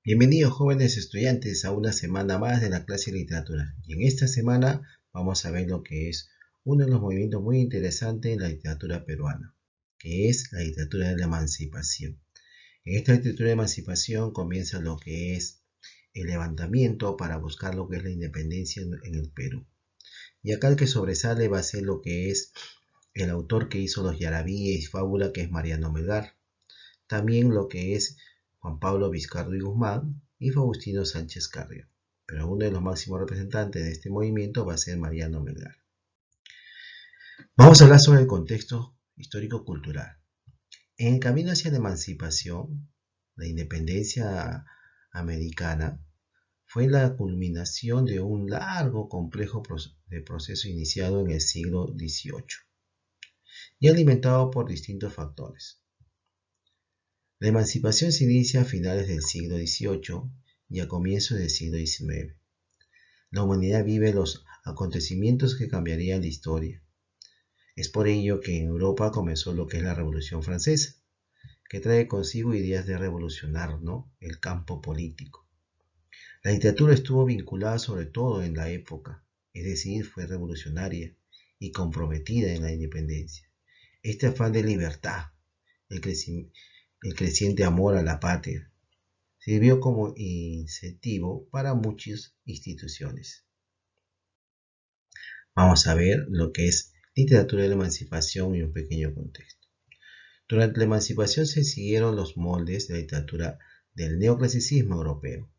Bienvenidos jóvenes estudiantes a una semana más de la clase de literatura. Y en esta semana vamos a ver lo que es uno de los movimientos muy interesantes en la literatura peruana, que es la literatura de la emancipación. En esta literatura de emancipación comienza lo que es el levantamiento para buscar lo que es la independencia en el Perú. Y acá el que sobresale va a ser lo que es el autor que hizo los Yarabíes y Fábula, que es Mariano Melgar. También lo que es Juan Pablo Vizcardo y Guzmán y Faustino Sánchez Carrió. Pero uno de los máximos representantes de este movimiento va a ser Mariano Melgar. Vamos a hablar sobre el contexto histórico-cultural. En el camino hacia la emancipación, la independencia americana fue la culminación de un largo, complejo proceso iniciado en el siglo XVIII y alimentado por distintos factores. La emancipación se inicia a finales del siglo XVIII y a comienzos del siglo XIX. La humanidad vive los acontecimientos que cambiarían la historia. Es por ello que en Europa comenzó lo que es la Revolución Francesa, que trae consigo ideas de revolucionar, el campo político. La literatura estuvo vinculada sobre todo en la época, es decir, fue revolucionaria y comprometida en la independencia. Este afán de libertad, el creciente amor a la patria, sirvió como incentivo para muchas instituciones. Vamos a ver lo que es literatura de la emancipación y un pequeño contexto. Durante la emancipación se siguieron los moldes de la literatura del neoclasicismo europeo.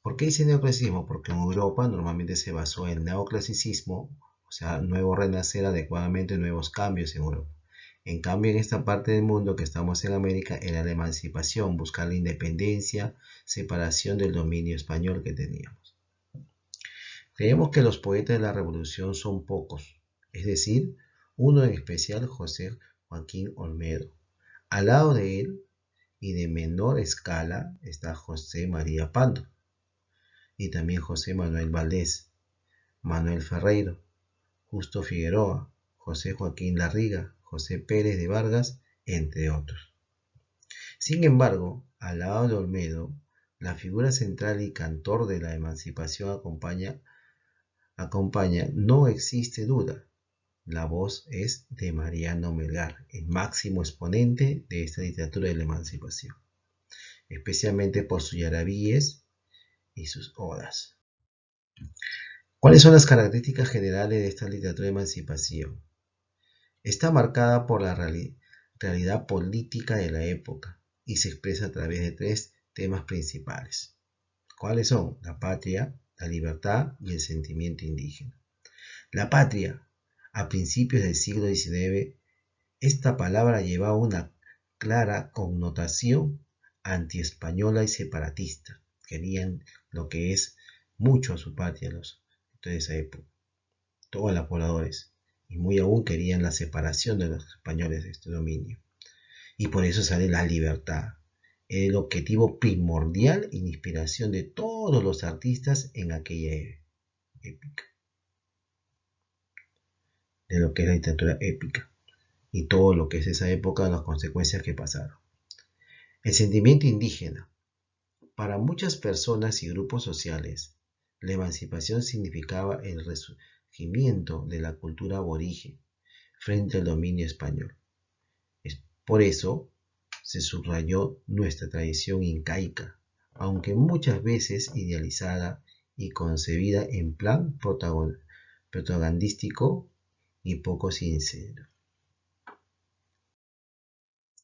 ¿Por qué dice neoclasicismo? Porque en Europa normalmente se basó en el neoclasicismo, o sea, nuevo renacer adecuadamente, nuevos cambios en Europa. En cambio, en esta parte del mundo que estamos en América, era la emancipación, buscar la independencia, separación del dominio español que teníamos. Creemos que los poetas de la Revolución son pocos, es decir, uno en especial, José Joaquín Olmedo. Al lado de él, y de menor escala, está José María Pando, y también José Manuel Valdés, Manuel Ferreiro, Justo Figueroa, José Joaquín Larriga, José Pérez de Vargas, entre otros. Sin embargo, al lado de Olmedo, la figura central y cantor de la emancipación acompaña, no existe duda, la voz es de Mariano Melgar, el máximo exponente de esta literatura de la emancipación, especialmente por sus yarabíes y sus odas. ¿Cuáles son las características generales de esta literatura de emancipación? Está marcada por la realidad política de la época y se expresa a través de tres temas principales. ¿Cuáles son? La patria, la libertad y el sentimiento indígena. La patria. A principios del siglo XIX, esta palabra llevaba una clara connotación antiespañola y separatista. Querían lo que es mucho a su patria los de esa época, todos los pobladores, y muy aún querían la separación de los españoles de este dominio. Y por eso sale la libertad, el objetivo primordial y la inspiración de todos los artistas en aquella época, de lo que es la literatura épica y todo lo que es esa época, las consecuencias que pasaron. El sentimiento indígena. Para muchas personas y grupos sociales, la emancipación significaba el resurgimiento de la cultura aborigen frente al dominio español. Por eso se subrayó nuestra tradición incaica, aunque muchas veces idealizada y concebida en plan propagandístico y poco sincero.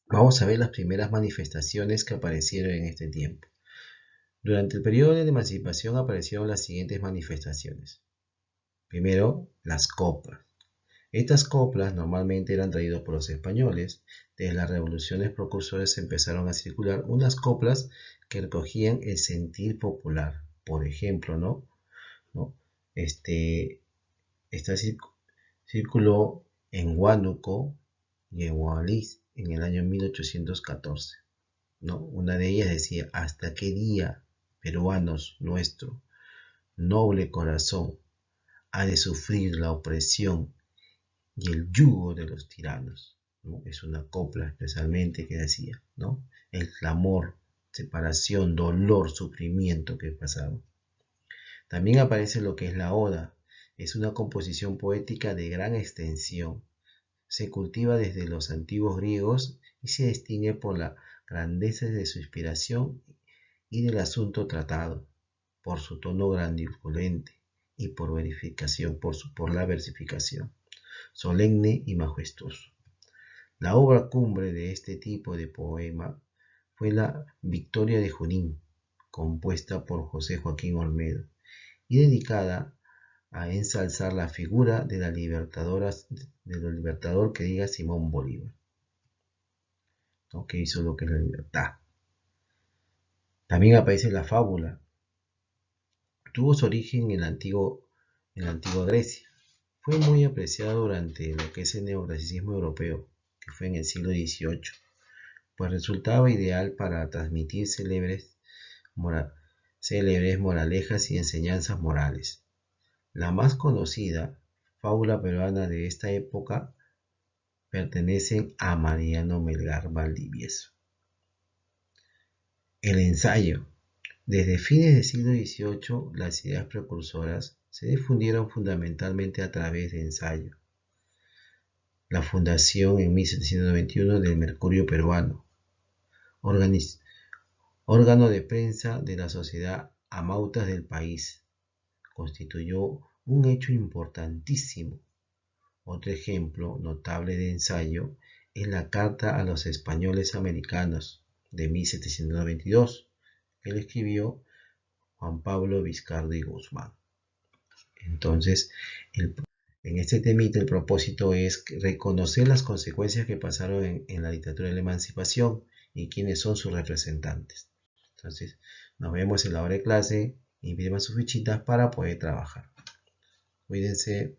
Vamos a ver las primeras manifestaciones que aparecieron en este tiempo. Durante el periodo de la emancipación aparecieron las siguientes manifestaciones. Primero, las coplas. Estas coplas normalmente eran traídas por los españoles. Desde las revoluciones precursoras empezaron a circular unas coplas que recogían el sentir popular. Por ejemplo, Esta circuló en Huánuco y en Hualís en el año 1814. Una de ellas decía: ¿hasta qué día, peruanos nuestro, noble corazón, ha de sufrir la opresión y el yugo de los tiranos? Es una copla especialmente que decía, el clamor separación, dolor, sufrimiento que pasaba. También aparece lo que es la oda. Es una composición poética de gran extensión. Se cultiva desde los antiguos griegos y se distingue por la grandeza de su inspiración y del asunto tratado, por su tono grandilocuente y por la versificación, solemne y majestuoso. La obra cumbre de este tipo de poema fue la Victoria de Junín, compuesta por José Joaquín Olmedo y dedicada a ensalzar la figura de la libertador que diga Simón Bolívar, ¿no? Que hizo lo que es la libertad. También aparece la fábula. Tuvo su origen en la antigua Grecia. Fue muy apreciado durante lo que es el neoclasicismo europeo, que fue en el siglo XVIII, pues resultaba ideal para transmitir célebres moralejas y enseñanzas morales. La más conocida fábula peruana de esta época pertenece a Mariano Melgar Valdivieso. El ensayo. Desde fines del siglo XVIII, las ideas precursoras se difundieron fundamentalmente a través de ensayo. La fundación en 1791 del Mercurio Peruano, órgano de prensa de la Sociedad Amautas del país, constituyó un hecho importantísimo. Otro ejemplo notable de ensayo es la Carta a los Españoles Americanos de 1792, que le escribió Juan Pablo Vizcardi Guzmán. Entonces, en este temita el propósito es reconocer las consecuencias que pasaron en la dictadura de la emancipación y quiénes son sus representantes. Entonces, nos vemos en la hora de clase, impriman sus fichitas para poder trabajar. Cuídense.